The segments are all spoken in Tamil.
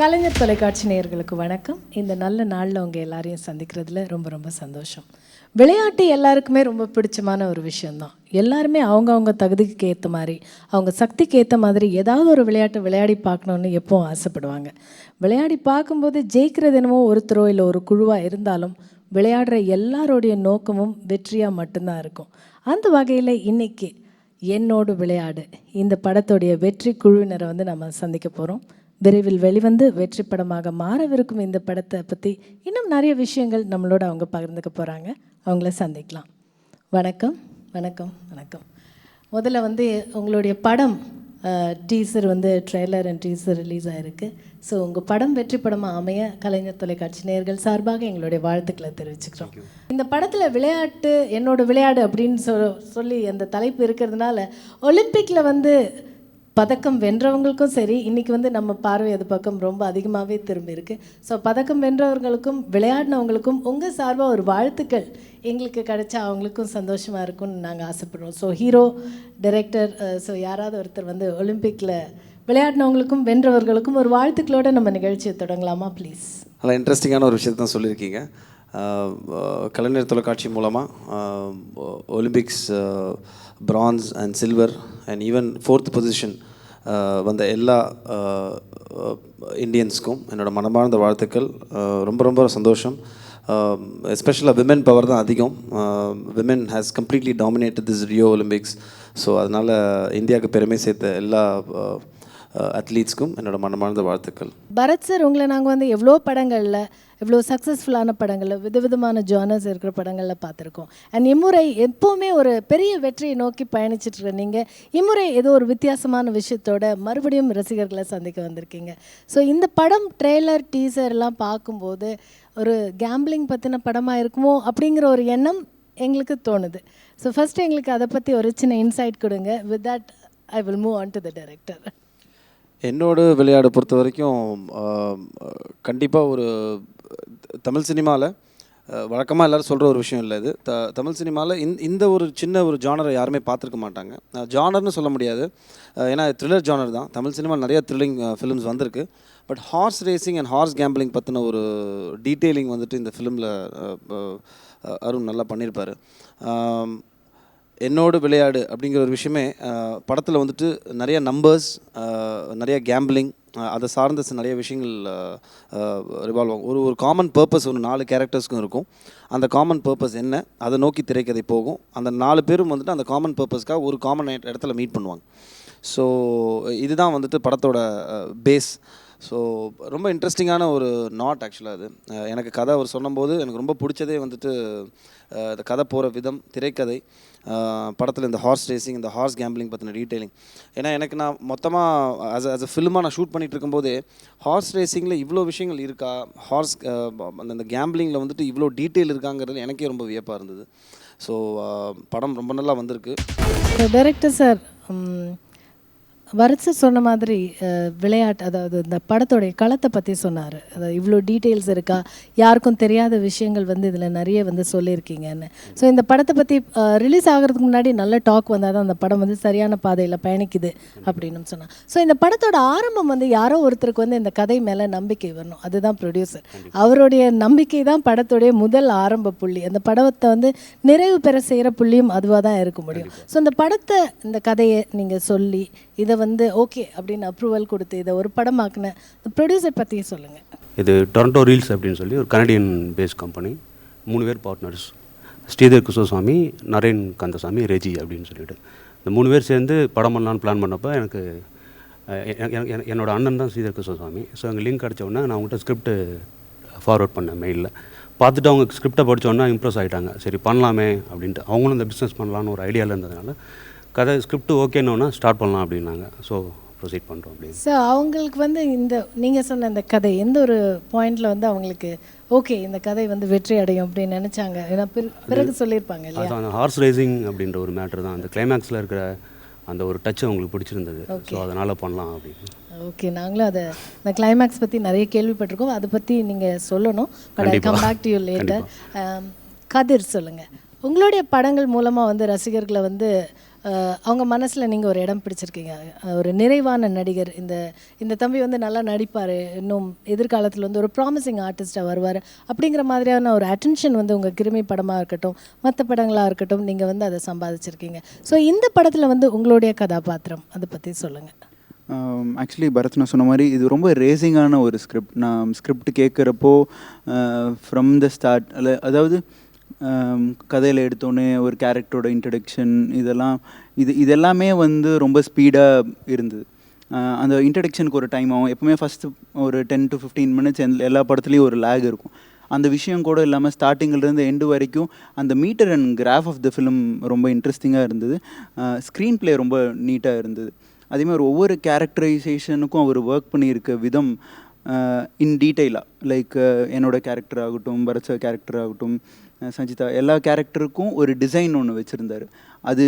கலைஞர் தொலைக்காட்சி நேயர்களுக்கு வணக்கம். இந்த நல்ல நாளில் உங்கள் எல்லாரையும் சந்திக்கிறதுல ரொம்ப ரொம்ப சந்தோஷம். விளையாட்டு எல்லாருக்குமே ரொம்ப பிடிச்சமான ஒரு விஷயந்தான். எல்லாருமே அவங்கவுங்க தகுதிக்கு ஏற்ற மாதிரி, அவங்க சக்திக்கு ஏற்ற மாதிரி ஏதாவது ஒரு விளையாட்டு விளையாடி பார்க்கணுன்னு எப்போவும் ஆசைப்படுவாங்க. விளையாடி பார்க்கும்போது ஜெயிக்கிறது என்னமோ ஒருத்தரோ இல்லை ஒரு குழுவாக இருந்தாலும் விளையாடுற எல்லாரோடைய நோக்கமும் வெற்றியாக மட்டும்தான் இருக்கும். அந்த வகையில் இன்றைக்கி என்னோடு விளையாடு இந்த படத்துடைய வெற்றி குழுவினரை வந்து நம்ம சந்திக்க போகிறோம். விரைவில் வெளிவந்து வெற்றி படமாக மாறவிருக்கும் இந்த படத்தை பற்றி இன்னும் நிறைய விஷயங்கள் நம்மளோட அவங்க பகிர்ந்துக்க போகிறாங்க. அவங்கள சந்திக்கலாம். வணக்கம் வணக்கம் வணக்கம். முதல்ல வந்து உங்களுடைய படம் டீசர் வந்து ட்ரெய்லர் அண்ட் டீசர் ரிலீஸ் ஆகிருக்கு. ஸோ உங்கள் படம் வெற்றி படமாக அமைய கலைஞர் தொலைக்காட்சி நேயர்கள் சார்பாக எங்களுடைய வாழ்த்துக்களை தெரிவிச்சுக்கிறோம். இந்த படத்தில் விளையாட்டு என்னோட விளையாடு அப்படின்னு சொல்லி அந்த தலைப்பு இருக்கிறதுனால ஒலிம்பிக்கில் வந்து பதக்கம் வென்றவங்களுக்கும் சரி, இன்றைக்கி வந்து நம்ம பார்வை அது பக்கம் ரொம்ப அதிகமாகவே திரும்பி இருக்குது. ஸோ பதக்கம் வென்றவர்களுக்கும் விளையாடினவங்களுக்கும் உங்கள் சார்பாக ஒரு வாழ்த்துக்கள் எங்களுக்கு கிடைச்சா அவங்களுக்கும் சந்தோஷமாக இருக்கும்னு நாங்கள் ஆசைப்படுறோம். ஸோ ஹீரோ, டைரக்டர், ஸோ யாராவது ஒருத்தர் வந்து ஒலிம்பிக்கில் விளையாடினவங்களுக்கும் வென்றவர்களுக்கும் ஒரு வாழ்த்துக்களோடு நம்ம நிகழ்ச்சியை தொடங்கலாமா ப்ளீஸ்? நல்லா இன்ட்ரெஸ்டிங்கான ஒரு விஷயத்தை தான் சொல்லியிருக்கீங்க. கலைஞர் தொலைக்காட்சி மூலமாக Olympics France and silver and even 4th position வந்த எல்லா இந்தியன்ஸ்க்கும் என்னோடய மனமார்ந்த வாழ்த்துக்கள். ரொம்ப ரொம்ப சந்தோஷம். எஸ்பெஷலாக விமென் பவர் தான் அதிகம். Women has completely dominated this Rio Olympics. So அதனால் இந்தியாவுக்கு பெருமை சேர்த்த எல்லா அத்லீட்ஸ்க்கும் என்னோட மனமார்ந்த வாழ்த்துக்கள். பரத் சார், உங்களை நாங்கள் வந்து எவ்வளோ படங்களில், எவ்வளோ சக்ஸஸ்ஃபுல்லான படங்களில், விதவிதமான ஜானர்ஸ் இருக்கிற படங்களில் பார்த்துருக்கோம். அண்ட் இம்முறை எப்போவுமே ஒரு பெரிய வெற்றியை நோக்கி பயணிச்சிட்ருக்க நீங்கள் இம்முறை ஏதோ ஒரு வித்தியாசமான விஷயத்தோட மறுபடியும் ரசிகர்களை சந்திக்க வந்திருக்கீங்க. ஸோ இந்த படம் ட்ரெய்லர் டீசர்லாம் பார்க்கும்போது ஒரு கேம்பிளிங் பற்றின படமாக இருக்குமோ அப்படிங்கிற ஒரு எண்ணம் எங்களுக்கு தோணுது. ஸோ ஃபஸ்ட்டு எங்களுக்கு அதை பற்றி ஒரு சின்ன இன்சைட் கொடுங்க. With that I will move on to the director. என்னோட விளையாட பொறுத்த வரைக்கும் கண்டிப்பாக ஒரு தமிழ் சினிமாவில் வழக்கமாக எல்லோரும் சொல்கிற ஒரு விஷயம் இல்லை இது. தமிழ் சினிமாவில் இந்த ஒரு சின்ன ஒரு ஜானரை யாருமே பார்த்துருக்க மாட்டாங்க. ஜானர்னு சொல்ல முடியாது, ஏன்னா த்ரில்லர் ஜானர் தான். தமிழ் சினிமாவில் நிறையா த்ரில்லிங் ஃபிலிம்ஸ் வந்திருக்கு. But horse racing and horse gambling பற்றின ஒரு டீட்டெயிலிங் வந்துட்டு இந்த ஃபிலிமில் அருண் நல்லா பண்ணியிருப்பார். என்னோட விளையாடு அப்படிங்கிற ஒரு விஷயமே படத்தில் வந்துட்டு நிறைய நம்பர்ஸ், நிறைய கேம்பிளிங், அதை சார்ந்த நிறைய விஷயங்கள் ரிவால்வ் ஆகும். ஒரு காமன் பர்பஸ் ஒரு 4 கேரக்டர்ஸ்க்கும் இருக்கும். அந்த காமன் பர்பஸ் என்ன, அதை நோக்கி திரைக்கதை போகும். அந்த 4 பேரும் வந்துட்டு அந்த காமன் பர்பஸ்க்காக ஒரு காமன் இடத்துல மீட் பண்ணுவாங்க. ஸோ இதுதான் வந்துட்டு படத்தோட பேஸ். ஸோ ரொம்ப இன்ட்ரெஸ்டிங்கான ஒரு நாட் ஆக்சுவலாக அது. எனக்கு கதை அவர் சொன்னபோது எனக்கு ரொம்ப பிடிச்சதே வந்துட்டு இந்த கதை போகிற விதம், திரைக்கதை, படத்தில் இந்த ஹார்ஸ் ரேசிங், இந்த ஹார்ஸ் கேம்பிளிங் பற்றின டீட்டெயிலிங். ஏன்னா எனக்கு நான் மொத்தமாக ஆஸ் அ ஃபில்மாக நான் ஷூட் பண்ணிகிட்டு இருக்கும்போதே ஹார்ஸ் ரேசிங்கில் இவ்வளோ விஷயங்கள் இருக்கா, ஹார்ஸ் அந்த கேம்பிளிங்கில் வந்துட்டு இவ்வளோ டீட்டெயில் இருக்காங்கிறது எனக்கே ரொம்ப வியப்பாக இருந்தது. ஸோ படம் ரொம்ப நல்லா வந்திருக்கு. டைரக்டர் சார், பரத் சார் சொன்ன மாதிரி விளையாட்டு, அதாவது இந்த படத்தோடைய களத்தை பற்றி சொன்னார். அதாவது இவ்வளோ டீட்டெயில்ஸ் இருக்கா, யாருக்கும் தெரியாத விஷயங்கள் வந்து இதில் நிறைய வந்து சொல்லியிருக்கீங்கன்னு. ஸோ இந்த படத்தை பற்றி ரிலீஸ் ஆகிறதுக்கு முன்னாடி நல்ல டாக் வந்தால் தான் அந்த படம் வந்து சரியான பாதையில் பயணிக்குது அப்படின்னு சொன்னார். ஸோ இந்த படத்தோட ஆரம்பம் வந்து யாரோ ஒருத்தருக்கு வந்து இந்த கதை மேலே நம்பிக்கை வரணும், அதுதான் ப்ரொடியூசர். அவருடைய நம்பிக்கை தான் படத்துடைய முதல் ஆரம்ப புள்ளி. அந்த படத்தை வந்து நிறைவு பெற செய்கிற புள்ளியும் அதுவாக தான் இருக்க முடியும். ஸோ இந்த படத்தை, இந்த கதையை நீங்கள் சொல்லி இதை வந்து ஓகே அப்படின்னு அப்ரூவல் கொடுத்து இதை ஒரு படமாக்குன ப்ரொடியூசர் பற்றி சொல்லுங்கள். இது டொரண்டோ ரீல்ஸ் அப்படின்னு சொல்லி ஒரு கனடியன் பேஸ்ட் கம்பெனி. 3 பேர் பார்ட்னர்ஸ், ஸ்ரீதர் குசோசாமி, நரேன் கந்தசாமி, ரெஜி அப்படின்னு சொல்லிட்டு இந்த 3 பேர் சேர்ந்து படம் பண்ணலான்னு பிளான் பண்ணப்போ எனக்கு என்னோட அண்ணன் தான் ஸ்ரீதர் குசோசாமி. ஸோ எங்கள் லிங்க் கிடச்ச உடனே நான் அவங்கள்ட்ட ஸ்கிரிப்ட் ஃபார்வர்ட் பண்ணேன் மெயிலில். பார்த்துட்டு அவங்க ஸ்கிரிப்டை படித்தோன்னா இம்ப்ரெஸ் ஆகிட்டாங்க. சரி பண்ணலாமே அப்படின்ட்டு, அவங்களும் இந்த பிஸ்னஸ் பண்ணலான்னு ஒரு ஐடியாவில் இருந்ததுனால கதை ஸ்கிரிப்ட் ஓகேன்னா ஸ்டார்ட் பண்ணலாம் அப்படின்னாங்க. ஸோ ப்ரொசீட் பண்ணுறோம் அப்படின்னு. ஸோ அவங்களுக்கு வந்து இந்த நீங்கள் சொன்ன இந்த கதை எந்த ஒரு பாயிண்டில் வந்து அவங்களுக்கு ஓகே இந்த கதை வந்து வெற்றி அடையும் அப்படின்னு நினச்சாங்க? ஏன்னா பிறகு சொல்லியிருப்பாங்க இல்லையா? அதுதான் ஹார்ஸ் ரேசிங் அப்படின்ற ஒரு மேட்ரு தான். அந்த கிளைமேக்ஸில் இருக்கிற அந்த ஒரு டச் அவங்களுக்கு பிடிச்சிருந்தது. ஸோ அதனால் பண்ணலாம் அப்படின்னு. ஓகே, நாங்களும் அதை இந்த கிளைமேக்ஸ் பற்றி நிறைய கேள்விப்பட்டிருக்கோம். அதை பற்றி நீங்கள் சொல்லணும். But I come back to you later. Kathir, சொல்லுங்கள். உங்களுடைய படங்கள் மூலமாக வந்து ரசிகர்களை வந்து அவங்க மனசில் நீங்கள் ஒரு இடம் பிடிச்சிருக்கீங்க, ஒரு நிறைவான நடிகர், இந்த தம்பி வந்து நல்லா நடிப்பார், இன்னும் எதிர்காலத்தில் வந்து ஒரு ப்ராமிசிங் ஆர்டிஸ்ட்டாக வருவார் அப்படிங்கிற மாதிரியான ஒரு அட்டென்ஷன் வந்து உங்கள் கிருமி படமாக இருக்கட்டும் மற்ற படங்களாக இருக்கட்டும் நீங்கள் வந்து அதை சம்பாதிச்சிருக்கீங்க. ஸோ இந்த படத்தில் வந்து உங்களுடைய கதாபாத்திரம் அதை பற்றி சொல்லுங்கள். ஆக்சுவலி பரத் நான் சொன்ன மாதிரி இது ரொம்ப ரேசிங்கான ஒரு ஸ்கிரிப்ட். நான் ஸ்கிரிப்ட் கேட்குறப்போ ஃப்ரம் த ஸ்டார்ட் அதாவது கதையில் எடுத்தோன்னே ஒரு கேரக்டரோட இன்ட்ரடக்ஷன் இது எல்லாமே வந்து ரொம்ப ஸ்பீடாக இருந்தது. அந்த இன்ட்ரடக்ஷனுக்கு ஒரு டைம் ஆகும். எப்போவுமே ஃபஸ்ட்டு ஒரு 10 to 15 minutes எல்லா படத்துலேயும் ஒரு லேக் இருக்கும். அந்த விஷயம் கூட இல்லாமல் ஸ்டார்டிங்கிலேருந்து எண்டு வரைக்கும் அந்த meter and graph of the film ரொம்ப இன்ட்ரெஸ்டிங்காக இருந்தது. ஸ்க்ரீன் ப்ளே ரொம்ப நீட்டாக இருந்தது. அதேமாதிரி ஒவ்வொரு கேரக்டரைசேஷனுக்கும் அவர் ஒர்க் பண்ணியிருக்க விதம் இன் டீட்டெயிலாக, லைக் என்னோட கேரக்டர் ஆகட்டும், பரத் சார் கேரக்டர் ஆகட்டும், சஞ்சிதா எல்லா கேரக்டருக்கும் ஒரு டிசைன் ஒன்று வச்சுருந்தார். அது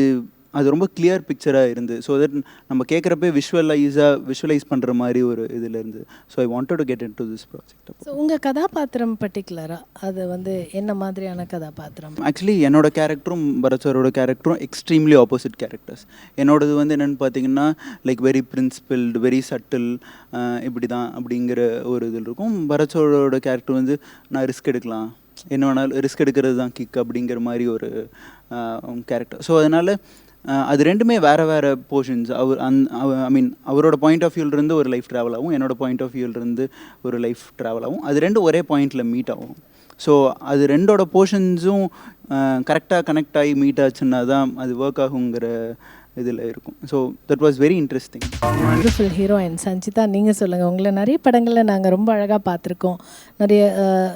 ரொம்ப கிளியர் பிக்சராக இருந்து, ஸோ தட் நம்ம கேட்குறப்பே விஷுவலைஸ் பண்ணுற மாதிரி ஒரு இதில் இருந்து. So I wanted to get in to this project. So உங்கள் கதாபாத்திரம் பர்டிகுலராக அது வந்து என்ன மாதிரியான கதாபாத்திரம்? ஆக்சுவலி என்னோட கேரக்டரும் பரத் சாரோட கேரக்டரும் எக்ஸ்ட்ரீம்லி ஆப்போசிட் கேரக்டர்ஸ். என்னோடது வந்து என்னென்னு பார்த்தீங்கன்னா like very principled, very subtle, இப்படி தான் அப்படிங்கிற ஒரு இதில் இருக்கும். பரத் சாரோட கேரக்டர் வந்து நான் ரிஸ்க் எடுக்கலாம், என்ன வேணாலும் ரிஸ்க் எடுக்கிறது தான் கிக் அப்படிங்கிற மாதிரி ஒரு கேரக்டர். ஸோ அதனால் அது ரெண்டுமே வேறு போர்ஷன்ஸ். அவரோட பாயிண்ட் ஆஃப் வியூலேருந்து ஒரு லைஃப் ட்ராவல் ஆகும், என்னோடய பாயிண்ட் ஆஃப் வியூலேருந்து ஒரு லைஃப் ட்ராவல் ஆகும். அது ரெண்டும் ஒரே பாயிண்டில் மீட் ஆகும். ஸோ அது ரெண்டோட போர்ஷன்ஸும் கரெக்டாக கனெக்ட் ஆகி மீட் ஆச்சுன்னா தான் அது ஒர்க் ஆகுங்கிற இதில் இருக்கும். So that was very interesting. Beautiful heroine Sanchita, நீங்கள் சொல்லுங்கள். உங்களை நிறைய படங்களில் நாங்கள் ரொம்ப அழகாக பார்த்துருக்கோம். நிறைய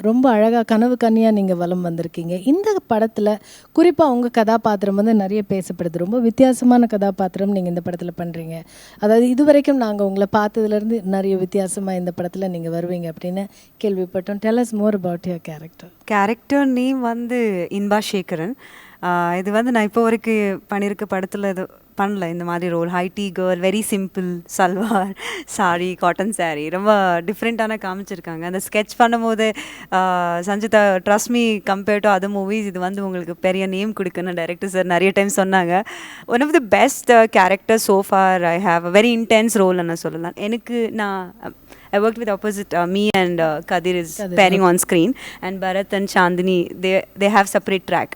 ரொம்ப அழகாக கனவு கன்னியாக நீங்கள் வலம் வந்திருக்கீங்க. இந்த படத்தில் குறிப்பாக உங்கள் கதாபாத்திரம் வந்து நிறைய பேசப்படுது. ரொம்ப வித்தியாசமான கதாபாத்திரம் நீங்கள் இந்த படத்தில் பண்ணுறீங்க. அதாவது இதுவரைக்கும் நாங்கள் உங்களை பார்த்ததுலேருந்து நிறைய வித்தியாசமாக இந்த படத்தில் நீங்கள் வருவீங்க அப்படின்னு கேள்விப்பட்டோம். Tell us more about your character name வந்து இன்பா சேகரன். இது வந்து நான் இப்போ வரைக்கும் பண்ணியிருக்க படத்தில் இது பண்ணல இந்த மாதிரி ரோல். ஹைட்டி girl, very simple, salwar, sari, cotton sari, ரொம்ப டிஃப்ரெண்ட்டான காமிச்சிருக்காங்க. அந்த ஸ்கெட்ச் பண்ணும்போது Sanchita trust me compared to other movies இது வந்து உங்களுக்கு பெரிய நேம் கொடுக்குன்னு டைரக்டர் சார் நிறைய டைம் சொன்னாங்க. One of the best character so far I have a very intense ரோல்னு சொல்லலாம். எனக்கு I worked with opposite me and Kadir is pairing on screen, and Bharat and Chandini they have separate track.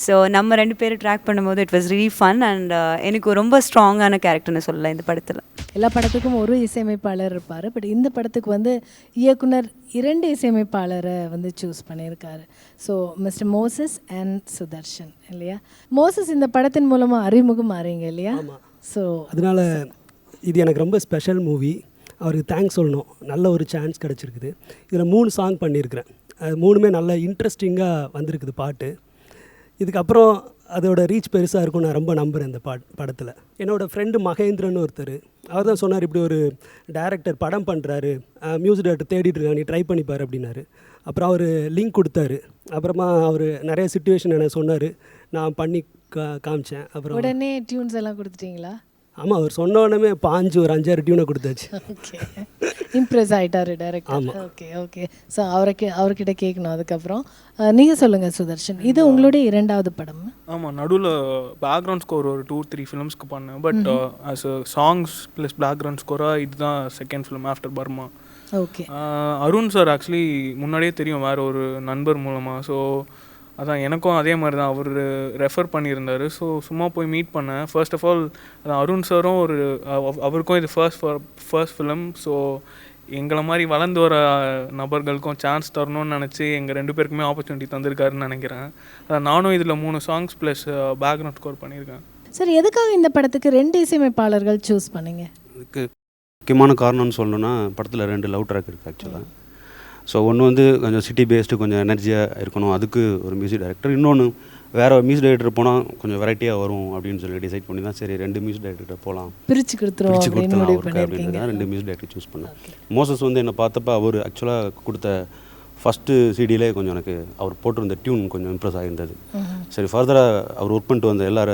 So நம்ம ரெண்டு பேரும் ட்ராக் பண்ணும்போது it was really fun and எனக்கு ரொம்ப ஸ்ட்ராங்கான கேரக்டர்னு சொல்லலாம் இந்த படத்தில். எல்லா படத்துக்கும் ஒரு இசையமைப்பாளர் இருப்பார். பட் இந்த படத்துக்கு வந்து இயக்குனர் 2 இசையமைப்பாளரை வந்து சூஸ் பண்ணியிருக்காரு. So mister Moses and Sudarshan இல்லையா? மோசஸ் இந்த படத்தின் மூலமாக அறிமுகம் ஆறீங்க இல்லையா? ஸோ அதனால் இது எனக்கு ரொம்ப ஸ்பெஷல் மூவி. அவருக்கு தேங்க்ஸ் சொல்லணும். நல்ல ஒரு சான்ஸ் கிடச்சிருக்குது. இதில் 3 சாங் பண்ணியிருக்கிறேன். அது 3மே நல்ல இன்ட்ரெஸ்டிங்காக வந்திருக்குது பாட்டு. இதுக்கப்புறம் அதோட ரீச் பெருசாக இருக்கும் நான் ரொம்ப நம்புகிறேன் இந்த படத்தில். என்னோடய ஃப்ரெண்டு மகேந்திரன் ஒருத்தர், அவர் தான் சொன்னார் இப்படி ஒரு டைரக்டர் படம் பண்ணுறாரு, மியூசிக் டைரக்டர் தேடிட்டு இருக்காங்க, நீ ட்ரை பண்ணிப்பார் அப்படின்னாரு. அப்புறம் அவர் லிங்க் கொடுத்தாரு. அப்புறமா அவர் நிறைய சிச்சுவேஷன் எனக்கு சொன்னார், நான் பண்ணி காமிச்சேன். அப்புறம் உடனே டியூன்ஸ் எல்லாம் கொடுத்துட்டீங்களா? ஆமாம், அவர் சொன்ன உடனே பாஞ்சு ஒரு 5-6 டியூனை கொடுத்தாச்சு. ஓகே, இம்ப்ரெஸ் ஆகிட்டார் டைரக்டர். ஆமாம். ஓகே. ஸோ அவர்கிட்ட கேட்கணும். அதுக்கப்புறம் நீங்கள் சொல்லுங்கள் சுதர்ஷன், இது உங்களுடைய 2வது படம். ஆமாம், நடுவில் பேக்ரவுண்ட் ஸ்கோர் ஒரு 2-3 ஃபிலிம்ஸ்க்கு பண்ணேன். But as a songs plus background ஸ்கோராக இதுதான் second film after Burma. Okay. Arun sir actually முன்னாடியே தெரியும் வேறு ஒரு நண்பர் மூலமாக. ஸோ அதான் எனக்கும் அதே மாதிரி தான் அவர் ரெஃபர் பண்ணியிருந்தார். ஸோ சும்மா போய் மீட் பண்ணேன். ஃபர்ஸ்ட் ஆஃப் ஆல் அதான் அருண் சாரும் அவருக்கும் இது ஃபர்ஸ்ட் ஃபிலிம். ஸோ எங்களை மாதிரி வளர்ந்து வர நபர்களுக்கும் சான்ஸ் தரணும்னு நினச்சி எங்கள் 2 பேருக்குமே ஆப்பர்ச்சுனிட்டி தந்திருக்காருன்னு நினைக்கிறேன். அதான் நானும் இதில் 3 சாங்ஸ் ப்ளஸ் பேக்ரவுண்ட் ஸ்கோர் பண்ணியிருக்கேன். சார், எதுக்காக இந்த படத்துக்கு 2 இசையமைப்பாளர்கள் சூஸ் பண்ணீங்க? இதுக்கு முக்கியமான காரணம்னு சொல்லணும்னா படத்தில் 2 லவ் ட்ராக் இருக்குது ஆக்சுவலாக. ஸோ ஒன்று வந்து கொஞ்சம் சிட்டி பேஸ்டு கொஞ்சம் எனர்ஜியாக இருக்கணும், அதுக்கு ஒரு மியூசிக் டைரக்டர். இன்னொன்று வேறு மியூசிக் டைரக்டர் போனால் கொஞ்சம் வெரைட்டியாக வரும் அப்படின்னு சொல்லி டிசைட் பண்ணி தான் சரி 2 மியூசிக் டைரக்டர் போகலாம், பிரித்து கொடுத்துலாம் அவருக்கு அப்படின்னு தான் 2 மியூசிக் டைரக்டர் சூஸ் பண்ணேன். மோசஸ் வந்து என்னை பார்த்தப்ப அவர் ஆக்சுவலாக கொடுத்த ஃபஸ்ட்டு சிடியிலே கொஞ்சம் எனக்கு அவர் போட்டிருந்த டியூன் கொஞ்சம் இம்ப்ரெஸ் ஆகியிருந்தது. சரி ஃபர்தராக அவர் ஒர்க் பண்ணிட்டு வந்த எல்லா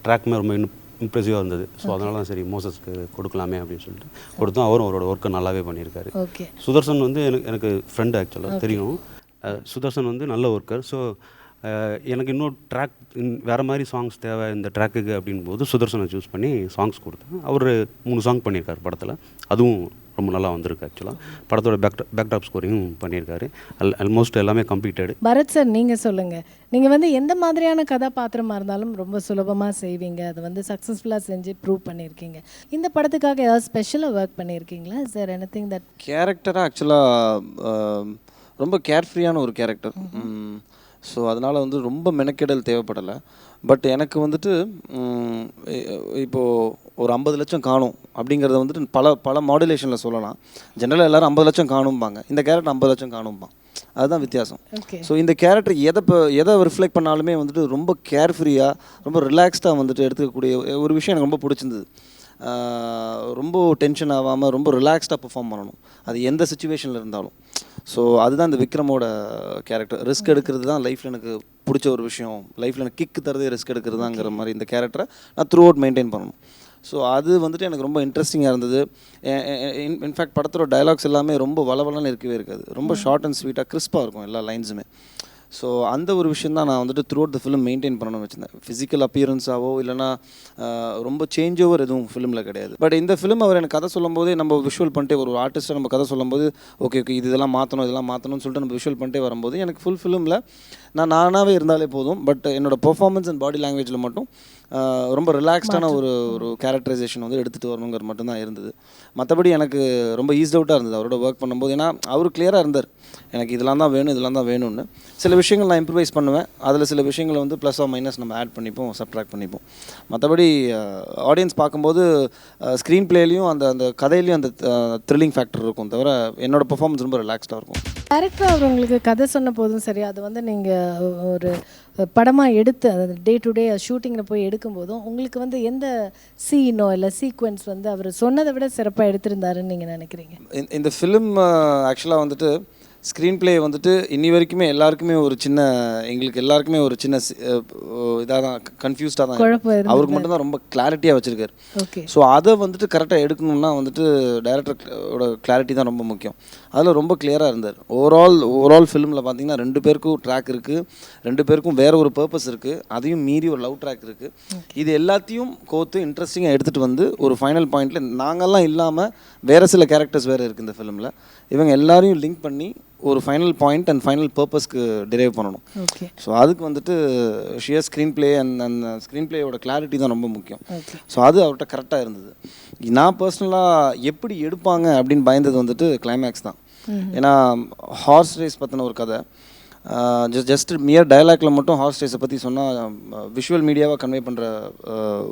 ட்ராக்குமே ரொம்ப இம்ப்ரெசிவாக இருந்தது. ஸோ அதனால தான் சரி மோசஸ்க்கு கொடுக்கலாமே அப்படின்னு சொல்லிட்டு கொடுத்தோம். அவரும் அவரோட ஒர்க்கை நல்லாவே பண்ணியிருக்காரு. சுதர்ஷன் வந்து எனக்கு ஃப்ரெண்டு ஆக்சுவலாக தெரியும். சுதர்ஷன் வந்து நல்ல ஒர்க்கர். ஸோ எனக்கு இன்னொரு ட்ராக் வேறு மாதிரி சாங்ஸ் தேவை இந்த ட்ராக்குக்கு அப்படின்போது சுதர்சனை சூஸ் பண்ணி சாங்ஸ் கொடுத்தேன். அவர் 3 சாங் பண்ணியிருக்காரு படத்தில். அதுவும் ரொம்ப நல்லா வந்திருக்கு. ஆக்சுவலாக படத்தோட பேக்டாப் ஸ்கோரிங்கும் பண்ணியிருக்காரு. ஆல்மோஸ்ட் எல்லாமே கம்ப்ளீட்டடு. பரத் சார், நீங்கள் சொல்லுங்கள். நீங்கள் வந்து எந்த மாதிரியான கதாபாத்திரமாக இருந்தாலும் ரொம்ப சுலபமாக செய்வீங்க. அதை வந்து சக்ஸஸ்ஃபுல்லாக செஞ்சு ப்ரூவ் பண்ணியிருக்கீங்க. இந்த படத்துக்காக ஏதாவது ஸ்பெஷலாக ஒர்க் பண்ணியிருக்கீங்களா சார்? எனிதிங் தட் கேரக்டராக ஆக்சுவலாக ரொம்ப கேர்ஃப்ரீயான ஒரு கேரக்டர். ஸோ அதனால் வந்து ரொம்ப மெனக்கெடல் தேவைப்படலை. பட் எனக்கு வந்துட்டு இப்போது ஒரு 50 லட்சம் காணும் அப்படிங்கிறத வந்துட்டு பல மாடுலேஷனில் சொல்லலாம். ஜென்ரலாக எல்லோரும் 50 லட்சம் காணும்பாங்க, இந்த கேரக்டர் 50 லட்சம் காணும்பாங்க. அதுதான் வித்தியாசம். ஸோ இந்த கேரக்டர் எதை ரிஃப்ளெக்ட் பண்ணாலுமே வந்துட்டு ரொம்ப கேர்ஃப்ரீயாக, ரொம்ப ரிலாக்ஸ்டாக வந்துட்டு எடுத்துக்கக்கூடிய ஒரு விஷயம் எனக்கு ரொம்ப பிடிச்சிருந்தது. ரொம்ப டென்ஷன் ஆகாமல் ரொம்ப ரிலாக்ஸ்டாக பெர்ஃபார்ம் பண்ணணும், அது எந்த சுச்சுவேஷனில் இருந்தாலும். ஸோ அதுதான் இந்த விக்ரமோட கேரக்டர். ரிஸ்க் எடுக்கிறது தான் லைஃப்பில் எனக்கு பிடிச்ச ஒரு விஷயம். லைஃப்பில் எனக்கு கிக் தரதே ரிஸ்க் எடுக்கிறதாங்கிற மாதிரி இந்த கேரக்டரை நான் த்ரூ அவுட் மெயின்டைன் பண்ணணும். ஸோ அது வந்துட்டு எனக்கு ரொம்ப இன்ட்ரெஸ்டிங்காக இருந்தது. இன்ஃபேக்ட் படத்தோட டைலாக்ஸ் எல்லாமே ரொம்ப வளவலன்னு இருக்கவே இருக்காது. ரொம்ப ஷார்ட் அண்ட் ஸ்வீட்டாக கிறிஸ்பாக இருக்கும் எல்லா லைன்ஸுமே. ஸோ அந்த ஒரு விஷயம் தான் நான் வந்துட்டு through out the film maintain பண்ணணும்னு வச்சுருந்தேன். ஃபிசிக்கல் அப்பியரன்ஸாவோ இல்லைனா ரொம்ப சேஞ்ச் ஓவர் எதுவும் ஃபிலிமில் கிடையாது. பட் இந்த ஃபிலிம் அவர் எனக்கு கதை சொல்லும் போதே நம்ம விஷுவல் பண்ணிட்டே ஒரு ஆர்டிஸ்ட்டை நம்ம கதை சொல்லும்போது ஓகே இதெல்லாம் மாற்றணும்னு சொல்லிட்டு நம்ம விஷுவல் பண்ணிட்டே வரும்போது எனக்கு ஃபுல் ஃபிலிமில் நானாகவே இருந்தாலே போதும். பட் என்னோடய பெர்ஃபார்மன்ஸ் அண்ட் பாடி லாங்குவேஜில் மட்டும் ரொம்ப ரிலாக்ஸ்டான ஒரு கேரக்டரைசேஷன் வந்து எடுத்துகிட்டு வரணுங்கிற மட்டும்தான் இருந்தது. மற்றபடி எனக்கு ரொம்ப ஈஸ்ட் அவுட்டாக இருந்தது அவரோட ஒர்க் பண்ணும்போது. ஏன்னா அவர் கிளியராக இருந்தார், எனக்கு இதெல்லாம் தான் வேணும்னு. சில விஷயங்கள் நான் இம்ப்ரூவைஸ் பண்ணுவேன், அதில் சில விஷயங்களை வந்து ப்ளஸ் ஆர் மைனஸ் நம்ம ஆட் பண்ணிப்போம், சப்ட்ராக்ட் பண்ணிப்போம். மற்றபடி ஆடியன்ஸ் பார்க்கும்போது ஸ்க்ரீன் பிளேலையும் அந்த கதையிலையும் அந்த த்ரில்லிங் ஃபேக்டர் இருக்கும், தவிர என்னோட பெர்ஃபார்மன்ஸ் ரொம்ப ரிலாக்ஸ்டாக இருக்கும். டேரக்டர் அவர் உங்களுக்கு கதை சொன்ன போதும் சரி, அது வந்து நீங்கள் ஒரு படமாக எடுத்து அது டே டு டே ஷூட்டிங்கில் போய் எடுக்கும்போதும் உங்களுக்கு வந்து எந்த சீனோ இல்லை சீக்வென்ஸ் வந்து அவர் சொன்னதை விட சிறப்பாக எடுத்திருந்தாருன்னு நீங்கள் நினைக்கிறீங்க? இந்த ஃபிலிம் ஆக்சுவலாக வந்துட்டு ஸ்க்ரீன் பிளே வந்துட்டு இன்னி வரைக்குமே எல்லாருக்குமே ஒரு சின்ன எங்களுக்கு எல்லாருக்குமே ஒரு சின்ன இதாக தான் கன்ஃபியூஸ்டாக தான் அவருக்கு மட்டும் தான் ரொம்ப கிளாரிட்டியாக வச்சுருக்காரு. ஓகே. ஸோ அதை வந்துட்டு கரெக்டாக எடுக்கணும்னா வந்துட்டு டைரக்டரோட கிளாரிட்டி தான் ரொம்ப முக்கியம். அதில் ரொம்ப கிளியராக இருந்தார். ஓவரால் ஃபிலிமில் பார்த்தீங்கன்னா 2 பேருக்கும் ட்ராக் இருக்குது, 2 பேருக்கும் வேறு ஒரு பர்பஸ் இருக்குது, அதையும் மீறி ஒரு லவ் ட்ராக் இருக்குது. இது எல்லாத்தையும் கோர்த்து இன்ட்ரெஸ்டிங்காக எடுத்துகிட்டு வந்து ஒரு ஃபைனல் பாயிண்டில் நாங்கள்லாம் இல்லாமல் வேறு சில கேரக்டர்ஸ் வேறு இருக்குது இந்த ஃபிலிமில். இவங்க எல்லாரையும் லிங்க் பண்ணி ஒரு ஃபைனல் பாயிண்ட் அண்ட் ஃபைனல் பர்பஸ்க்கு டிரைவ் பண்ணணும். ஓகே. ஸோ அதுக்கு வந்துட்டு ஷியர் ஸ்க்ரீன் பிளே அந்த ஸ்க்ரீன் பிளேயோட கிளாரிட்டி தான் ரொம்ப முக்கியம். ஸோ அது அவர்கிட்ட கரெக்டாக இருந்தது. நான் பர்சனலாக எப்படி எடுப்பாங்க அப்படின்னு பயந்தது வந்துட்டு கிளைமேக்ஸ் தான். ஏன்னா ஹார்ஸ் ரேஸ் பற்றின ஒரு கதை, ஜஸ்ட் மியர் டயலாக்ல மட்டும் ஹார்ஸ் ரேஸை பற்றி சொன்னால் விஷுவல் மீடியாவாக கன்வே பண்ணுற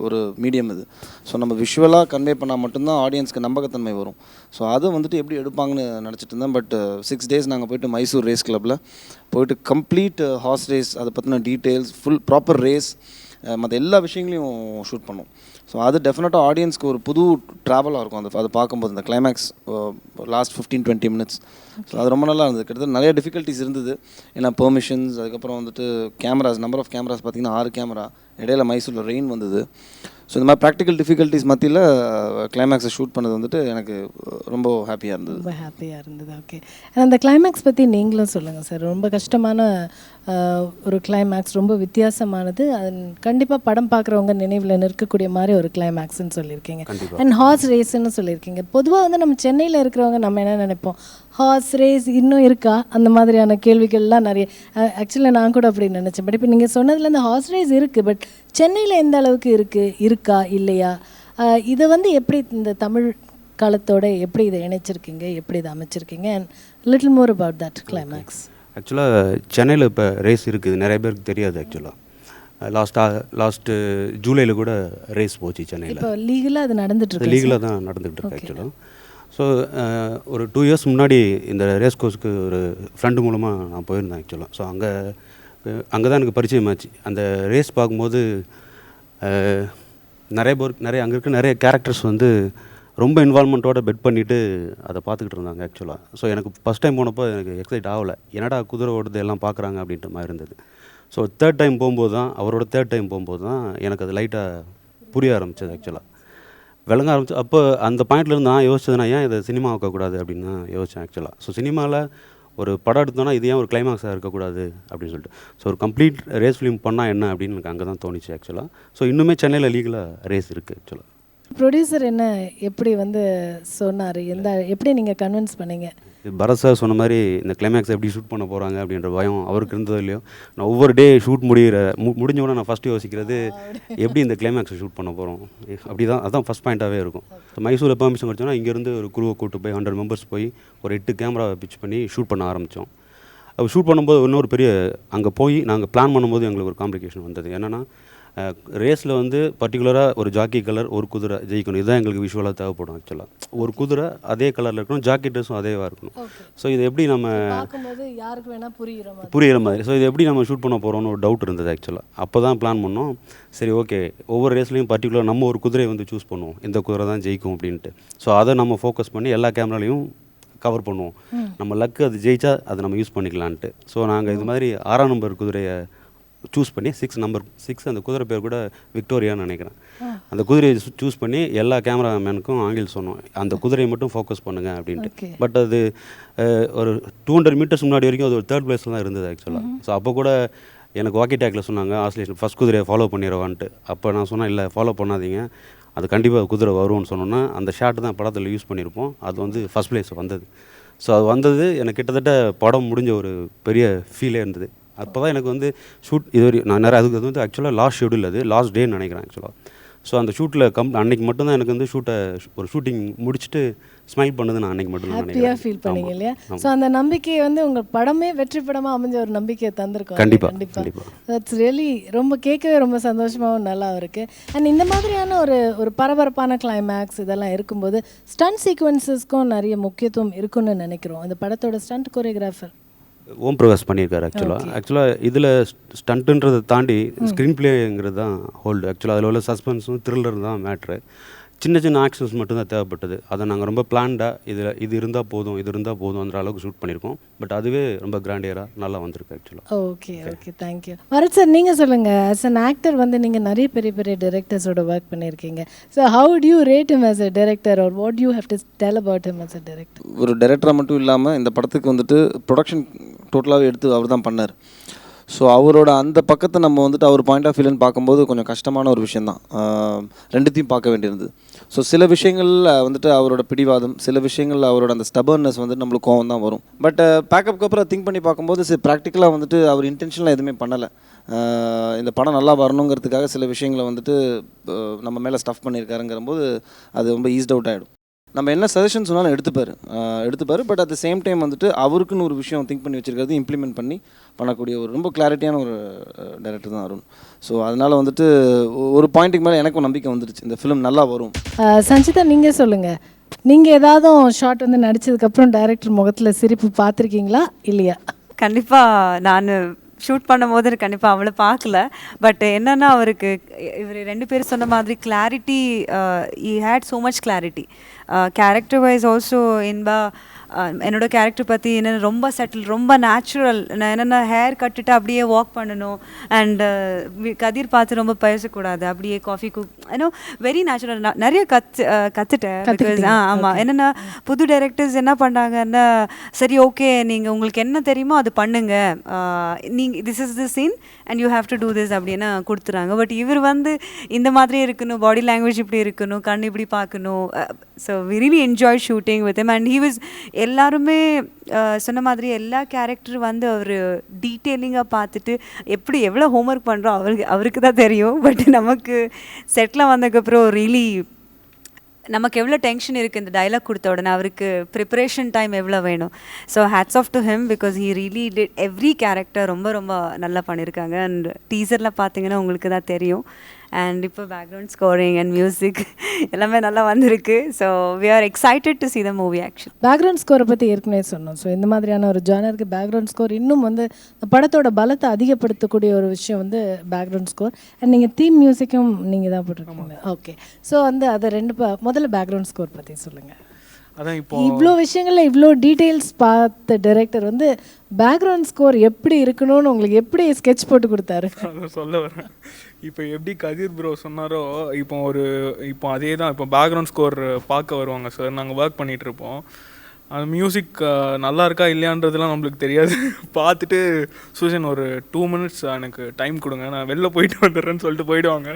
ஒரு மீடியம் இது. ஸோ நம்ம விஷுவலாக கன்வே பண்ணால் மட்டும்தான் ஆடியன்ஸ்க்கு நம்பகத்தன்மை வரும். ஸோ அதை வந்துட்டு எப்படி எடுப்பாங்கன்னு நினச்சிட்டு இருந்தேன். பட் 6 days நாங்கள் போய்ட்டு மைசூர் ரேஸ் கிளப்பில் போய்ட்டு கம்ப்ளீட் ஹார்ஸ் ரேஸ் அதை பற்றின டீட்டெயில்ஸ், ஃபுல் ப்ராப்பர் ரேஸ், மற்ற எல்லா விஷயங்களையும் ஷூட் பண்ணோம். ஸோ அது டெஃபினட்டாக ஆடியன்ஸ்க்கு ஒரு புது ட்ராவலாக இருக்கும் அதை பார்க்கும்போது. இந்த கிளைமேக்ஸ் லாஸ்ட் 15-20 minutes ஸோ அது ரொம்ப நல்லா இருந்தது. கிட்டத்தட்ட நிறைய டிஃபிகல்ட்டிஸ் இருந்தது. ஏன்னா பெர்மிஷன்ஸ், அதுக்கப்புறம் வந்துட்டு கேமராஸ், நம்பர் ஆஃப் கேமராஸ் பார்த்திங்கன்னா 6 கேமரா, இடையில மைசூரில் ரெயின் வந்தது. ஸோ இந்த மாதிரி ப்ராக்டிக்கல் டிஃபிகல்ட்டிஸ் மத்தியில் கிளைமேக்ஸை ஷூட் பண்ணது வந்துட்டு எனக்கு ரொம்ப ஹாப்பியாக இருந்தது. ரொம்ப ஹாப்பியாக இருந்தது. ஓகே. அந்த கிளைமேக்ஸ் பற்றி நீங்களும் சொல்லுங்கள் சார். ரொம்ப கஷ்டமான ஒரு கிளைமேக்ஸ், ரொம்ப வித்தியாசமானது. அது கண்டிப்பாக படம் பார்க்குறவங்க நினைவில் நிற்கக்கூடிய மாதிரி ஒரு கிளைமேக்ஸ்ன்னு சொல்லியிருக்கீங்க. அண்ட் ஹார்ஸ் ரேஸ்ன்னு சொல்லியிருக்கீங்க. பொதுவாக வந்து நம்ம சென்னையில் இருக்கிறவங்க நம்ம என்ன நினைப்போம், ஹார்ஸ் ரேஸ் இன்னும் இருக்கா, அந்த மாதிரியான கேள்விகள்லாம் நிறைய. ஆக்சுவலாக நான் கூட அப்படி நினச்சேன். பட் இப்போ நீங்கள் சொன்னதில் இந்த ஹார்ஸ் ரேஸ் இருக்குது, பட் சென்னையில் எந்த அளவுக்கு இருக்கா இல்லையா, இதை வந்து எப்படி இந்த தமிழ் காலத்தோட எப்படி இதை இணைச்சிருக்கீங்க, எப்படி இதை அமைச்சிருக்கீங்க, and little more about that climax. ஆக்சுவலாக சென்னையில் இப்போ ரேஸ் இருக்குது, நிறைய பேருக்கு தெரியாது. ஆக்சுவலாக லாஸ்ட்டு ஜூலையில் கூட ரேஸ் போச்சு சென்னையில். இப்போ லீகலாக அது நடந்துட்டு லீகலாக தான் நடந்துகிட்டு இருக்கு ஆக்சுவலாக. ஸோ ஒரு 2 years முன்னாடி இந்த ரேஸ் கோர்ஸுக்கு ஒரு ஃப்ரெண்டு மூலமாக நான் போயிருந்தேன் ஆக்சுவலாக. ஸோ அங்கே தான் எனக்கு பரிச்சயமாச்சு. அந்த ரேஸ் பார்க்கும்போது நிறைய அங்கே இருக்க நிறைய கேரக்டர்ஸ் வந்து ரொம்ப இன்வால்மெண்ட்டோட பெட் பண்ணிவிட்டு அதை பார்த்துக்கிட்டு இருந்தாங்க ஆக்சுவலாக. ஸோ எனக்கு ஃபஸ்ட் டைம் போனப்போ எனக்கு எக்ஸைட் ஆகலை, என்னடா குதிரை ஓடுறது எல்லாம் பார்க்குறாங்க அப்படின்ற மாதிரி இருந்தது. ஸோ தேர்ட் டைம் போகும்போது தான் எனக்கு அது லைட்டாக புரிய ஆரம்பிச்சது ஆக்சுவலாக, விளங்க ஆரம்பிச்சு. அப்போ அந்த பாயிண்ட்லேருந்து நான் யோசிச்சதுனா ஏன் இதை சினிமா வைக்கக்கூடாது அப்படின்னு தான் யோசித்தேன் ஆக்சுவலாக. ஸோ சினிமாவில் ஒரு படம் எடுத்தோன்னா இது ஏன் ஒரு கிளைமாக்ஸாக இருக்கக்கூடாது அப்படின்னு சொல்லிட்டு. ஸோ ஒரு கம்ப்ளீட் ரேஸ் ஃபிலிம் பண்ணால் என்ன அப்படின்னு எனக்கு அங்கே தான் தோணுச்சு ஆக்சுவலாக. ஸோ இன்னுமே சென்னையில் லீகலாக ரேஸ் இருக்குது ஆக்சுவலாக. ப்ரொடியூசர் என்ன எப்படி வந்து சொன்னார், எப்படி நீங்கள் கன்வின்ஸ் பண்ணீங்க? பரத் சார் சொன்ன மாதிரி இந்த கிளைமேக்ஸ் எப்படி ஷூட் பண்ண போகிறாங்க அப்படின்ற பயம் அவருக்கு இருந்தது இல்லையோ, நான் ஒவ்வொரு டே ஷூட் முடிஞ்ச உடனே நான் ஃபஸ்ட்டு யோசிக்கிறது எப்படி இந்த கிளைமேக்ஸை ஷூட் பண்ண போகிறோம். அப்படி தான், அதுதான் ஃபஸ்ட் பாயிண்ட்டாகவே இருக்கும். மைசூரில் பெர்மிஷன் கிடச்சோன்னா இங்கேருந்து ஒரு குருவை கூப்பிட்டு போய் 100 மெம்பர்ஸ் போய் ஒரு 8 கேமரா பிச் பண்ணி ஷூட் பண்ண ஆரம்பித்தோம். அது ஷூட் பண்ணும்போது இன்னொரு பெரிய அங்கே போய் நாங்கள் பிளான் பண்ணும்போது எங்களுக்கு ஒரு காம்ப்ளிகேஷன் வந்தது. என்னென்னா ரேஸில் வந்து பர்டிகுலராக ஒரு ஜாக்கி கலர் ஒரு குதிரை ஜெயிக்கணும், இதுதான் எங்களுக்கு விஷுவலாக தேவைப்படும். ஆக்சுவலாக ஒரு குதிரை அதே கலரில் இருக்கணும், ஜாக்கி ட்ரெஸ்ஸும் அதேவாக இருக்கணும். ஸோ இது எப்படி நம்ம யாருக்கு வேணால் புரிகிற மாதிரி ஸோ இது எப்படி நம்ம ஷூட் பண்ண போகிறோம்னு ஒரு டவுட் இருந்தது ஆக்சுவலாக. அப்போ தான் பிளான் பண்ணோம், சரி ஓகே ஒவ்வொரு ரேஸ்லையும் பர்டிகுலர் நம்ம ஒரு குதிரையை வந்து சூஸ் பண்ணுவோம், இந்த குதிரை தான் ஜெயிக்கும் அப்படின்ட்டு. ஸோ அதை நம்ம ஃபோக்கஸ் பண்ணி எல்லா கேமராலையும் கவர் பண்ணுவோம், நம்ம லக்கு அது ஜெயிச்சா அதை நம்ம யூஸ் பண்ணிக்கலான்ட்டு. ஸோ நாங்கள் இது மாதிரி 6ஆம் நம்பர் குதிரையை சூஸ் பண்ணி 6 நம்பர் 6 அந்த குதிரை பேர் கூட விக்டோரியான்னு நினைக்கிறேன். அந்த குதிரையை சூஸ் பண்ணி எல்லா கேமராமேனுக்கும் ஆங்கிள் சொன்னோம், அந்த குதிரையை மட்டும் ஃபோக்கஸ் பண்ணுங்க அப்படின்ட்டு. பட் அது ஒரு 200 மீட்டர்ஸ் முன்னாடி வரைக்கும் அது ஒரு 3rd பிளேஸில் தான் இருந்தது ஆக்சுவலாக. ஸோ அப்போ கூட எனக்கு வாக்கி டேக்கில் சொன்னாங்க ஆஸ்லேஷன் ஃபஸ்ட் குதிரையை ஃபாலோ பண்ணிடுவான்ட்டு. அப்போ நான் சொன்னேன் இல்லை ஃபாலோ பண்ணாதீங்க, அது கண்டிப்பாக குதிரை வரும்னு சொன்னோன்னா அந்த ஷாட் தான் படத்தில் யூஸ் பண்ணியிருப்போம். அது வந்து ஃபஸ்ட் பிளேஸ் வந்தது. ஸோ அது வந்தது எனக்கு கிட்டத்தட்ட படம் முடிஞ்ச ஒரு பெரிய ஃபீலே இருந்தது. அப்போ தான் எனக்கு வந்து ஷூட் இது நான் நிறைய அது வந்து ஆக்சுவலாக லாஸ்ட் ஷெடியூல், அது லாஸ்ட் டேன்னு நினைக்கிறேன் ஆக்சுவலாக. ஸோ அந்த ஷூட்டில் அன்றைக்கி மட்டும்தான் எனக்கு வந்து ஒரு ஷூட்டிங் முடிச்சுட்டு ஸ்மைல் பண்ணது நான் அன்றைக்கி மட்டும் ஹாப்பியாக ஃபீல் பண்ணீங்க இல்லையா? ஸோ அந்த நம்பிக்கையை வந்து உங்கள் படமே வெற்றி படமாக அமைஞ்ச ஒரு நம்பிக்கையை தந்திருக்கோம். கண்டிப்பாக தட்ஸ் ரியலி ரொம்ப கேட்கவே ரொம்ப சந்தோஷமாகவும் நல்லா இருக்குது. அண்ட் இந்த மாதிரியான ஒரு பரபரப்பான கிளைமேக்ஸ் இதெல்லாம் இருக்கும்போது ஸ்டண்ட் சீக்வன்சஸ்க்கும் நிறைய முக்கியத்துவம் இருக்குன்னு நினைக்கிறோம். அந்த படத்தோட ஸ்டண்ட் கோரியோகிராஃபர் ஓம் பிரகாஷ் பண்ணியிருக்காரு ஆக்சுவலாக இதில் ஸ்டண்ட்டுன்றதை தாண்டி ஸ்க்ரீன் பிளேங்கிறது தான் ஹோல்டு. ஆக்சுவலாக அதில் உள்ள சஸ்பென்ஸும் த்ரில்லர் தான் மேட்ரு. சின்ன சின்ன ஆக்ஷன்ஸ் மட்டும்தான் தேவைப்பட்டது. அதை நாங்கள் ரொம்ப பிளான்டாக இது இருந்தால் போதும் அந்த அளவுக்கு ஷூட் பண்ணியிருக்கோம். பட் அதுவே ரொம்ப கிராண்டியராக நல்லா வந்திருக்கு ஆக்சுவலாக. Okay thank you. பரத் சார் நீங்கள் சொல்லுங்கள், ஆஸ் அன் ஆக்டர் வந்து நீங்கள் நிறைய பெரிய பெரிய டைரக்டர்ஸோட ஒர்க் பண்ணியிருக்கீங்க. So how do you rate him as a director or what you have to tell about him as a director? ஒரு டைரக்டராக மட்டும் இல்லாமல் இந்த படத்துக்கு வந்துட்டு ப்ரொடக்ஷன் டோட்டலாகவே எடுத்து அவர் தான் பண்ணார். ஸோ அவரோட அந்த பக்கத்தை நம்ம வந்துட்டு அவர் பாயிண்ட் ஆஃப் வியூன்னு பார்க்கும்போது கொஞ்சம் கஷ்டமான ஒரு விஷயந்தான். ரெண்டுத்தையும் பார்க்க வேண்டியிருந்தது. ஸோ சில விஷயங்களில் வந்துட்டு அவரோட பிடிவாதம், சில விஷயங்களில் அவரோட அந்த ஸ்டபர்னஸ் வந்துட்டு நம்மளுக்கு கோவம் தான் வரும். பட் பேக்கப்க்கு அப்புறம் திங்க் பண்ணி பார்க்கும்போது சரி ப்ராக்டிக்கலாக வந்துட்டு அவர் இன்டென்ஷனலாக எதுவுமே பண்ணலை. இந்த படம் நல்லா வரணுங்கிறதுக்காக சில விஷயங்களை வந்துட்டு நம்ம மேலே ஸ்டஃப் பண்ணியிருக்காருங்கிறபோது அது ரொம்ப ஈஸ்ட் அவுட் ஆகிடும். நம்ம என்ன சஜஷன் சொன்னாலும் எடுத்துப்பார். But at the same time வந்துட்டு அவருக்குன்னு ஒரு விஷயம் திங்க் பண்ணி வச்சுருக்கிறது இம்ப்ளிமெண்ட் பண்ணி பண்ணக்கூடிய ஒரு ரொம்ப கிளாரிட்டியான ஒரு டைரக்டர் தான் அருண். ஸோ அதனால் வந்துட்டு ஒரு பாயிண்ட்டுக்கு மேலே எனக்கும் நம்பிக்கை வந்துடுச்சு இந்த ஃபிலிம் நல்லா வரும். சஞ்சிதா நீங்கள் சொல்லுங்கள், நீங்கள் ஏதாவது ஷார்ட் வந்து நடித்ததுக்கப்புறம் டைரக்டர் முகத்தில் சிரிப்பு பார்த்துருக்கீங்களா இல்லையா? கண்டிப்பாக நான் ஷூட் பண்ணும் போது கண்டிப்பாக அவளை பார்க்கல. பட் என்னென்னா அவருக்கு இவர் 2 பேர் சொன்ன மாதிரி clarity, I had so much clarity. Character wise also Inba என்னோடய கேரக்டர் பற்றி என்னென்ன ரொம்ப செட்டில், ரொம்ப நேச்சுரல். நான் என்னென்ன ஹேர் கட்டுட்டு அப்படியே வாக் பண்ணணும். அண்டு கதிர் பார்த்து ரொம்ப பேசக்கூடாது, அப்படியே காஃபி ஏன்னோ வெரி நேச்சுரல். நான் நிறைய கற்றுட்டேன். பிகாஸ் ஆமாம், என்னென்னா புது டைரக்டர்ஸ் என்ன பண்ணாங்கன்னா சரி ஓகே நீங்கள் உங்களுக்கு என்ன தெரியுமோ அது பண்ணுங்க, நீங்கள் this is the scene and you have to do this அப்படின்னு கொடுத்துறாங்க. பட் இவர் வந்து இந்த மாதிரி இருக்கணும், பாடி லாங்குவேஜ் இப்படி இருக்கணும், கண் இப்படி பார்க்கணும். So we really enjoy shooting with him. And he was எல்லாருமே சொன்ன மாதிரி எல்லா கேரக்டர் வந்து அவர் டீட்டெயிலிங்காக பார்த்துட்டு எப்படி எவ்வளோ ஹோம்ஒர்க் பண்ணுறோம் அவருக்கு தான் தெரியும். பட் நமக்கு செட்டில் வந்ததுக்கப்புறம் ரியலி நமக்கு எவ்வளோ டென்ஷன் இருக்குது இந்த டைலாக் கொடுத்த உடனே, அவருக்கு ப்ரிப்பரேஷன் டைம் எவ்வளோ வேணும். So hats off to him because he really did every character ரொம்ப ரொம்ப நல்லா பண்ணியிருக்காங்க. அண்ட் டீசரில் பார்த்தீங்கன்னா உங்களுக்கு தான் தெரியும். அண்ட் இப்போ பேக்ரவுண்ட் ஸ்கோரிங் அண்ட் மியூசிக் எல்லாமே நல்லா வந்திருக்கு. So we are excited to see the movie actually. Background ஸ்கோரை பற்றி ஏற்கனவே சொன்னோம். ஸோ இந்த மாதிரியான ஒரு ஜானருக்கு பேக்ரவுண்ட் ஸ்கோர் இன்னும் வந்து படத்தோட பலத்தை அதிகப்படுத்தக்கூடிய ஒரு விஷயம் வந்து பேக்ரவுண்ட் ஸ்கோர். அண்ட் நீங்கள் தீம் மியூசிக்கும் நீங்கள் தான் போட்டிருக்கீங்க. ஓகே, ஸோ வந்து அதை முதல்ல பேக்ரவுண்ட் ஸ்கோர் பற்றி சொல்லுங்கள். அதான் இப்போ இவ்வளோ விஷயங்களில் இவ்வளோ டீட்டெயில்ஸ் பார்த்த டைரக்டர் வந்து பேக்ரவுண்ட் ஸ்கோர் எப்படி இருக்கணும்னு உங்களுக்கு எப்படி ஸ்கெட்ச் போட்டு கொடுத்தாரு? அதை சொல்ல வரேன். இப்போ எப்படி கதிர் ப்ரோ சொன்னாரோ இப்போ அதே தான் இப்போ பேக்ரவுண்ட் ஸ்கோர் பார்க்க வருவாங்க சார். நாங்கள் ஒர்க் பண்ணிகிட்ருப்போம். அந்த மியூசிக் நல்லா இருக்கா இல்லையான்றதுலாம் நம்மளுக்கு தெரியாது. பார்த்துட்டு சூசன் ஒரு 2 மினிட்ஸ் எனக்கு டைம் கொடுங்க, நான் வெளில போயிட்டு வந்துடுறேன்னு சொல்லிட்டு போயிடுவாங்க.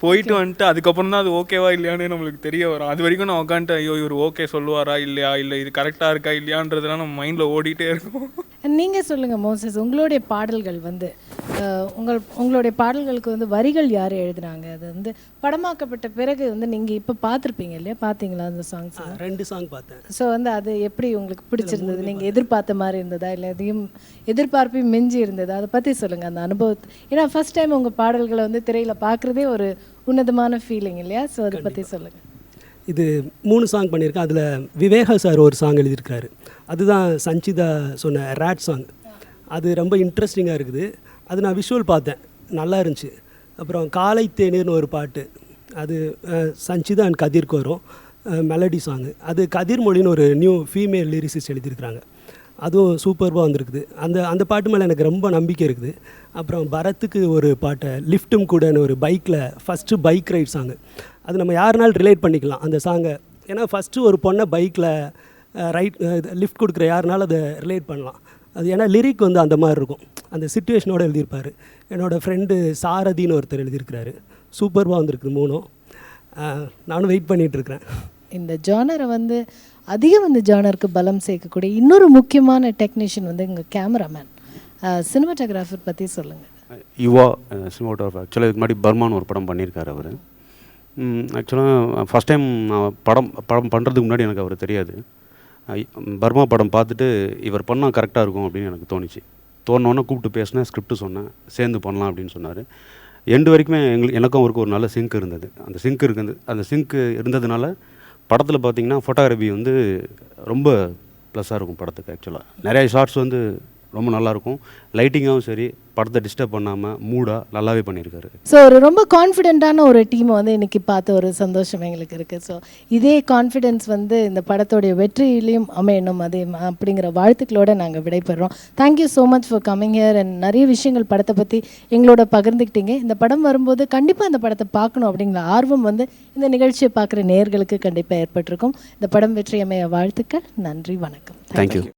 போயிட்டு வந்துட்டு அதுக்கப்புறம் தான் அது ஓகேவா இல்லையான்னு நம்மளுக்கு தெரிய வரும். அது வரைக்கும் நான் உட்காந்துட்டு ஐயோ இவர் ஓகே சொல்லுவாரா இல்லையா, இல்லை இது கரெக்டாக இருக்கா இல்லையான்றதுலாம் நம்ம மைண்டில் ஓடிட்டே இருக்கும். நீங்கள் சொல்லுங்கள் மோசஸ், உங்களுடைய பாடல்கள் வந்து உங்களுடைய பாடல்களுக்கு வந்து வரிகள் யார் எழுதுனாங்க? அது வந்து படமாக்கப்பட்ட பிறகு வந்து நீங்கள் இப்போ பார்த்துருப்பீங்க இல்லையா, பார்த்தீங்களா அந்த சாங்ஸ்? 2 சாங் பார்த்தேன். ஸோ வந்து அது எப்படி உங்களுக்கு பிடிச்சிருந்தது? நீங்கள் எதிர்பார்த்த மாதிரி இருந்ததா, இல்லை எதையும் எதிர்பார்ப்பையும் மிஞ்சி இருந்ததா? அதை பற்றி சொல்லுங்கள் அந்த அனுபவத்தை. ஏன்னா ஃபர்ஸ்ட் டைம் உங்கள் பாடல்களை வந்து திரையில் பார்க்குறதே ஒரு உன்னதமான ஃபீலிங் இல்லையா? ஸோ அதை பற்றி சொல்லுங்கள். இது 3 சாங் பண்ணியிருக்கேன். அதில் விவேகா சார் ஒரு சாங் எழுதியிருக்காரு. அதுதான் சஞ்சிதா சொன்ன ரேட் சாங். அது ரொம்ப இன்ட்ரெஸ்டிங்காக இருக்குது. அது நான் விஷுவல் பார்த்தேன், நல்லா இருந்துச்சு. அப்புறம் காலை தேநீர்னு ஒரு பாட்டு, அது சஞ்சிதா அண்ட் கதிர்க்கு வரும் மெலடி சாங்கு. அது கதிர் மொழின்னு ஒரு நியூ ஃபீமேல் லிரிசிஸ்ட் எழுதியிருக்கிறாங்க. அதுவும் சூப்பர்பாக வந்திருக்குது. அந்த பாட்டு மேலே எனக்கு ரொம்ப நம்பிக்கை இருக்குது. அப்புறம் பரத்துக்கு ஒரு பாட்டை லிஃப்ட்டும் கூடன்னு ஒரு பைக்கில் ஃபஸ்ட்டு பைக் ரைட் சாங்கு, அது நம்ம யாருனாலும் ரிலேட் பண்ணிக்கலாம் அந்த சாங்கை. ஏன்னா ஃபஸ்ட்டு ஒரு பொண்ணை பைக்கில் லிஃப்ட் கொடுக்குற யாருனாலும் அதை ரிலேட் பண்ணலாம். அது ஏன்னா லிரிக் வந்து அந்த மாதிரி இருக்கும், அந்த சிச்சுவேஷனோடு எழுதியிருப்பார். என்னோடய ஃப்ரெண்டு சாரதின்னு ஒருத்தர் எழுதியிருக்கிறாரு. சூப்பர்பாக வந்திருக்கு 3ம். நானும் வெயிட் பண்ணிகிட்ருக்கிறேன். இந்த ஜானரை வந்து அதிகம் இந்த ஜானருக்கு பலம் சேர்க்கக்கூடிய இன்னொரு முக்கியமான டெக்னீஷியன் வந்து எங்கள் கேமராமேன், சினிமாட்டோகிராஃபர் பற்றி சொல்லுங்கள். யுவா சினிமாட்டோகிராஃபர். ஆக்சுவலாக இதுக்கு முன்னாடி பர்மான்னு ஒரு படம் பண்ணியிருக்காரு அவர். ஆக்சுவலாக ஃபஸ்ட் டைம் படம் பண்ணுறதுக்கு முன்னாடி எனக்கு அவர் தெரியாது. பர்மா படம் பார்த்துட்டு இவர் பண்ணால் கரெக்டாக இருக்கும் அப்படின்னு எனக்கு தோணுனோன்னே கூப்பிட்டு பேசினேன், ஸ்கிரிப்ட் சொன்னேன், சேர்ந்து பண்ணலாம் அப்படின்னு சொன்னார். எண்டு வரைக்குமே எனக்கும் அவருக்கு ஒரு நல்ல சிங்க் இருந்தது. அந்த சிங்க் இருந்ததுனால படத்தில் பார்த்திங்கன்னா ஃபோட்டோகிராஃபி வந்து ரொம்ப ப்ளஸ்ஸாக இருக்கும் படத்துக்கு. ஆக்சுவலாக நிறைய ஷார்ட்ஸ் வந்து ரொம்ப நல்லாயிருக்கும். லைட்டிங்காகவும் சரி, படத்தை டிஸ்டர்ப் பண்ணாமல் மூடாக நல்லாவே பண்ணியிருக்காரு. ஸோ ஒரு ரொம்ப கான்ஃபிடென்ட்டான ஒரு டீமை வந்து இன்றைக்கி பார்த்த ஒரு சந்தோஷம் எங்களுக்கு இருக்குது. ஸோ இதே கான்ஃபிடென்ஸ் வந்து இந்த படத்தோடைய வெற்றியிலையும் அமையணும், அதே அப்படிங்கிற வாழ்த்துக்களோடு நாங்கள் விடைபெறுறோம். Thank you so much for coming here and நிறைய விஷயங்கள் படத்தை பற்றி எங்களோட பகிர்ந்துக்கிட்டீங்க. இந்த படம் வரும்போது கண்டிப்பாக இந்த படத்தை பார்க்கணும் அப்படிங்கிற ஆர்வம் வந்து இந்த நிகழ்ச்சியை பார்க்குற நேயர்களுக்கு கண்டிப்பாக ஏற்பட்டிருக்கும். இந்த படம் வெற்றி அமைய வாழ்த்துக்கள். நன்றி, வணக்கம். தேங்க்யூ.